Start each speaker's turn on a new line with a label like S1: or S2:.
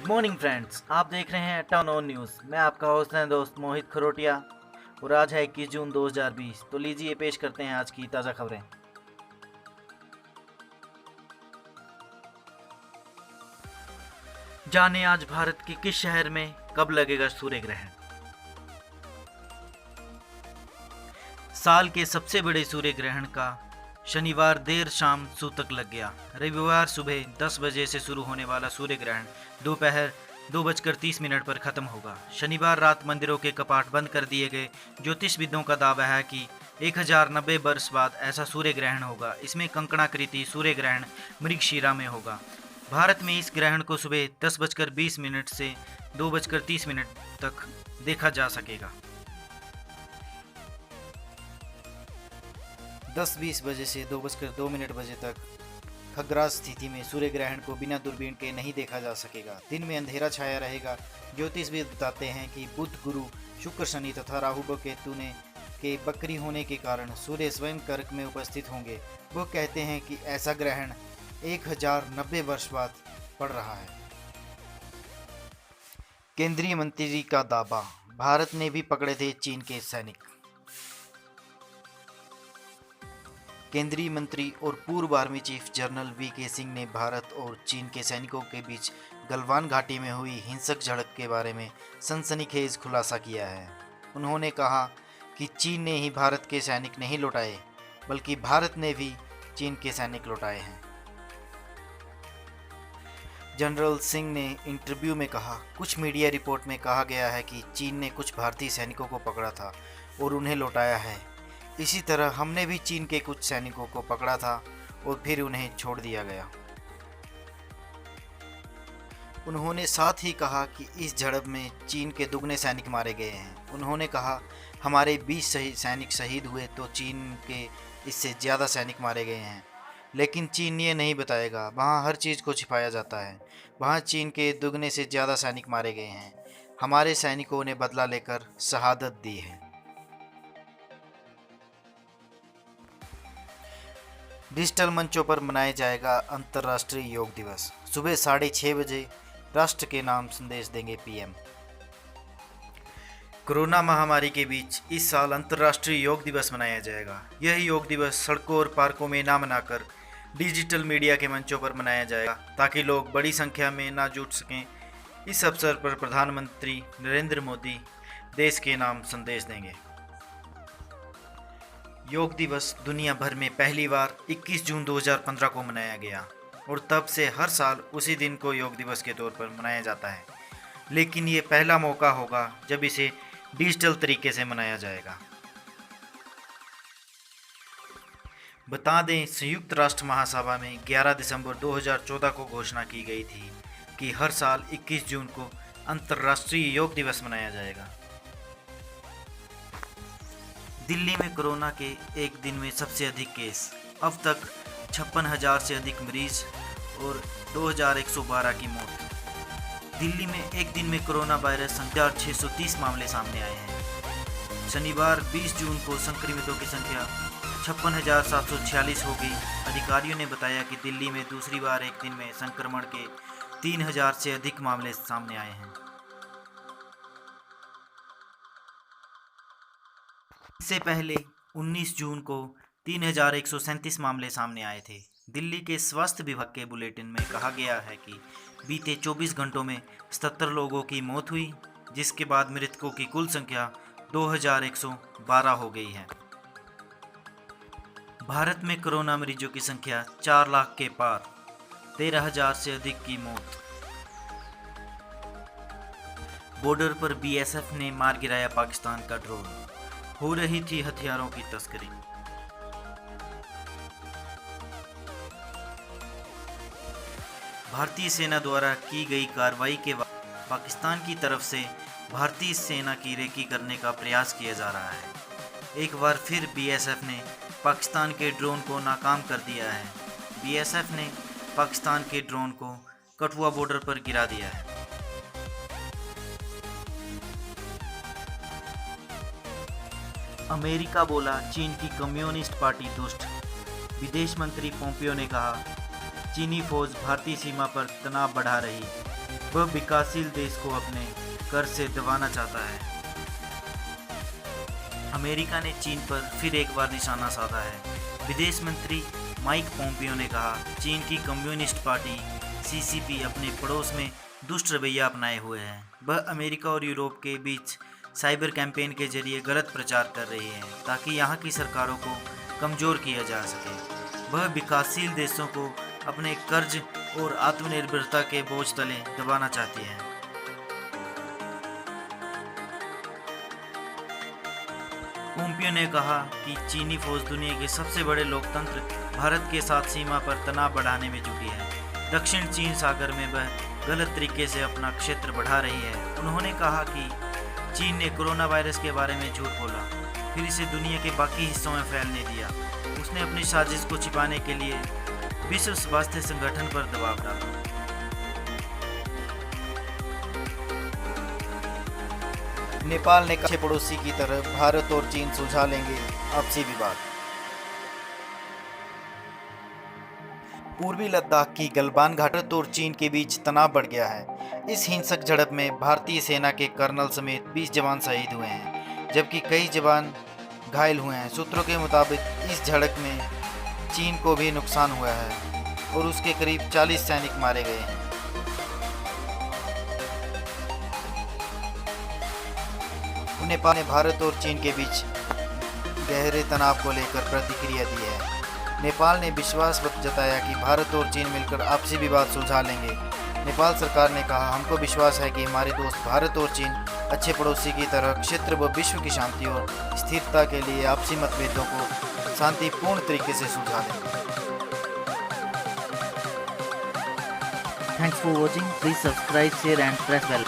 S1: Good morning friends, आप देख रहे हैं टर्न ऑन न्यूज़। मैं आपका होस्ट हैं दोस्त मोहित खरोटिया और आज है 21 जून 2020। तो लीजिए पेश करते हैं आज की ताज़ा खबरें। जाने आज भारत के किस शहर में कब लगेगा सूर्य ग्रहण। साल के सबसे बड़े सूर्य ग्रहण का शनिवार देर शाम सूतक लग गया। रविवार सुबह 10 बजे से शुरू होने वाला सूर्य ग्रहण दोपहर 2:30 पर खत्म होगा। शनिवार रात मंदिरों के कपाट बंद कर दिए गए। ज्योतिषविदों का दावा है कि 1090 वर्ष बाद ऐसा सूर्य ग्रहण होगा। इसमें कंकणाकृति सूर्य ग्रहण मृगशिरा में होगा। भारत में इस ग्रहण को सुबह 10:20 से 2:30 तक देखा जा सकेगा। 10:20 बजे से 2:02 बजे तक खग्रास स्थिति में सूर्य ग्रहण को बिना दूरबीन के नहीं देखा जा सकेगा। दिन में अंधेरा छाया रहेगा। ज्योतिषविद बताते हैं कि बुध, गुरु, शुक्र, शनि तथा राहु व केतु ने के बकरी होने के कारण सूर्य स्वयं कर्क में उपस्थित होंगे। वो कहते हैं कि ऐसा ग्रहण 1090 वर्ष बाद पड़ रहा है। केंद्रीय मंत्री का दावा, भारत ने भी पकड़े थे चीन के सैनिक। केंद्रीय मंत्री और पूर्व army chief general V K Singh ने भारत और चीन के सैनिकों के बीच गलवान घाटी में हुई हिंसक झड़प के बारे में सनसनीखेज खुलासा किया है। उन्होंने कहा कि चीन ने ही भारत के सैनिक नहीं लौटाए, बल्कि भारत ने भी चीन के सैनिक लौटाए हैं। जनरल सिंह ने इंटरव्यू में कहा, कुछ मीडिया रिपोर्ट में कहा गया है कि चीन ने कुछ भारतीय सैनिकों को पकड़ा था और उन्हें लौटाया है। इसी तरह हमने भी चीन के कुछ सैनिकों को पकड़ा था और फिर उन्हें छोड़ दिया गया। उन्होंने साथ ही कहा कि इस झड़प में चीन के दुगने सैनिक मारे गए हैं। उन्होंने कहा, हमारे 20 सैनिक शहीद हुए तो चीन के इससे ज़्यादा सैनिक मारे गए हैं, लेकिन चीन ये नहीं बताएगा। वहाँ हर चीज़ को छिपाया जाता है। वहाँ चीन के दुगने से ज़्यादा सैनिक मारे गए हैं। हमारे सैनिकों ने बदला लेकर शहादत दी है। डिजिटल मंचों पर मनाया जाएगा अंतर्राष्ट्रीय योग दिवस। सुबह 6:30 बजे राष्ट्र के नाम संदेश देंगे पीएम। कोरोना महामारी के बीच इस साल अंतर्राष्ट्रीय योग दिवस मनाया जाएगा। यह योग दिवस सड़कों और पार्कों में ना मनाकर डिजिटल मीडिया के मंचों पर मनाया जाएगा, ताकि लोग बड़ी संख्या में ना जुट सकें। इस अवसर पर प्रधानमंत्री नरेंद्र मोदी देश के नाम संदेश देंगे। योग दिवस दुनिया भर में पहली बार 21 जून 2015 को मनाया गया और तब से हर साल उसी दिन को योग दिवस के तौर पर मनाया जाता है। लेकिन ये पहला मौका होगा जब इसे डिजिटल तरीके से मनाया जाएगा। बता दें, संयुक्त राष्ट्र महासभा में 11 दिसंबर 2014 को घोषणा की गई थी कि हर साल 21 जून को अंतर्राष्ट्रीय योग दिवस मनाया जाएगा। दिल्ली में कोरोना के एक दिन में सबसे अधिक केस। अब तक 56,000 से अधिक मरीज और 2,112 की मौत। दिल्ली में एक दिन में कोरोना वायरस 630 मामले सामने आए हैं। शनिवार 20 जून को संक्रमितों की संख्या 56,746 हो गई। अधिकारियों ने बताया कि दिल्ली में दूसरी बार एक दिन में संक्रमण के 3,000 से अधिक मामले सामने आए हैं। इससे पहले 19 जून को 3,137 मामले सामने आए थे। दिल्ली के स्वास्थ्य विभाग के बुलेटिन में कहा गया है कि बीते 24 घंटों में 77 लोगों की मौत हुई, जिसके बाद मृतकों की कुल संख्या 2,112 हो गई है। भारत में कोरोना मरीजों की संख्या 4 लाख के पार, 13,000 से अधिक की मौत। बॉर्डर पर बीएसएफ ने मार गिराया पाकिस्तान का ड्रोन। हो रही थी हथियारों की तस्करी। भारतीय सेना द्वारा की गई कार्रवाई के बाद पाकिस्तान की तरफ से भारतीय सेना की रेकी करने का प्रयास किया जा रहा है। एक बार फिर बीएसएफ ने पाकिस्तान के ड्रोन को नाकाम कर दिया है। बीएसएफ ने पाकिस्तान के ड्रोन को कठुआ बॉर्डर पर गिरा दिया है। अमेरिका बोला चीन की कम्युनिस्ट पार्टी दुष्ट। विदेश मंत्री पोम्पियो ने कहा, चीनी फौज भारतीय सीमा पर तनाव बढ़ा रही। वह विकासशील देश को अपने कर्ज से दबाना चाहता है। अमेरिका ने चीन पर फिर एक बार निशाना साधा है। विदेश मंत्री माइक पोम्पियो ने कहा, चीन की कम्युनिस्ट पार्टी सीसीपी अपने पड़ोस में दुष्ट रवैया अपनाए हुए है। वह अमेरिका और यूरोप के बीच साइबर कैंपेन के जरिए गलत प्रचार कर रही है ताकि यहाँ की सरकारों को कमज़ोर किया जा सके। वह विकासशील देशों को अपने कर्ज और आत्मनिर्भरता के बोझ तले दबाना चाहती है। पोम्पियो ने कहा कि चीनी फौज दुनिया के सबसे बड़े लोकतंत्र भारत के साथ सीमा पर तनाव बढ़ाने में जुटी है। दक्षिण चीन सागर में वह गलत तरीके से अपना क्षेत्र बढ़ा रही है। उन्होंने कहा कि चीन ने कोरोना वायरस के बारे में झूठ बोला, फिर इसे दुनिया के बाकी हिस्सों में फैलने दिया। उसने अपनी साजिश को छिपाने के लिए विश्व स्वास्थ्य संगठन पर दबाव डाला। नेपाल ने कहा, पड़ोसी की तरह भारत और चीन सुलझा लेंगे आपसी विवाद। पूर्वी लद्दाख की गलवान घाटी, भारत और चीन के बीच तनाव बढ़ गया है। इस हिंसक झड़प में भारतीय सेना के कर्नल समेत 20 जवान शहीद हुए हैं, जबकि कई जवान घायल हुए हैं। सूत्रों के मुताबिक इस झड़प में चीन को भी नुकसान हुआ है और उसके करीब 40 सैनिक मारे गए हैं। नेपाल ने भारत और चीन के बीच गहरे तनाव को लेकर प्रतिक्रिया दी है। नेपाल ने विश्वास जताया कि भारत और चीन मिलकर आपसी विवाद सुलझा लेंगे। नेपाल सरकार ने कहा, हमको विश्वास है कि हमारे दोस्त भारत और चीन अच्छे पड़ोसी की तरह क्षेत्र व विश्व की शांति और स्थिरता के लिए आपसी मतभेदों को शांतिपूर्ण तरीके से सुलझा लेंगे।
S2: Thanks for watching. Please subscribe, share and press bell.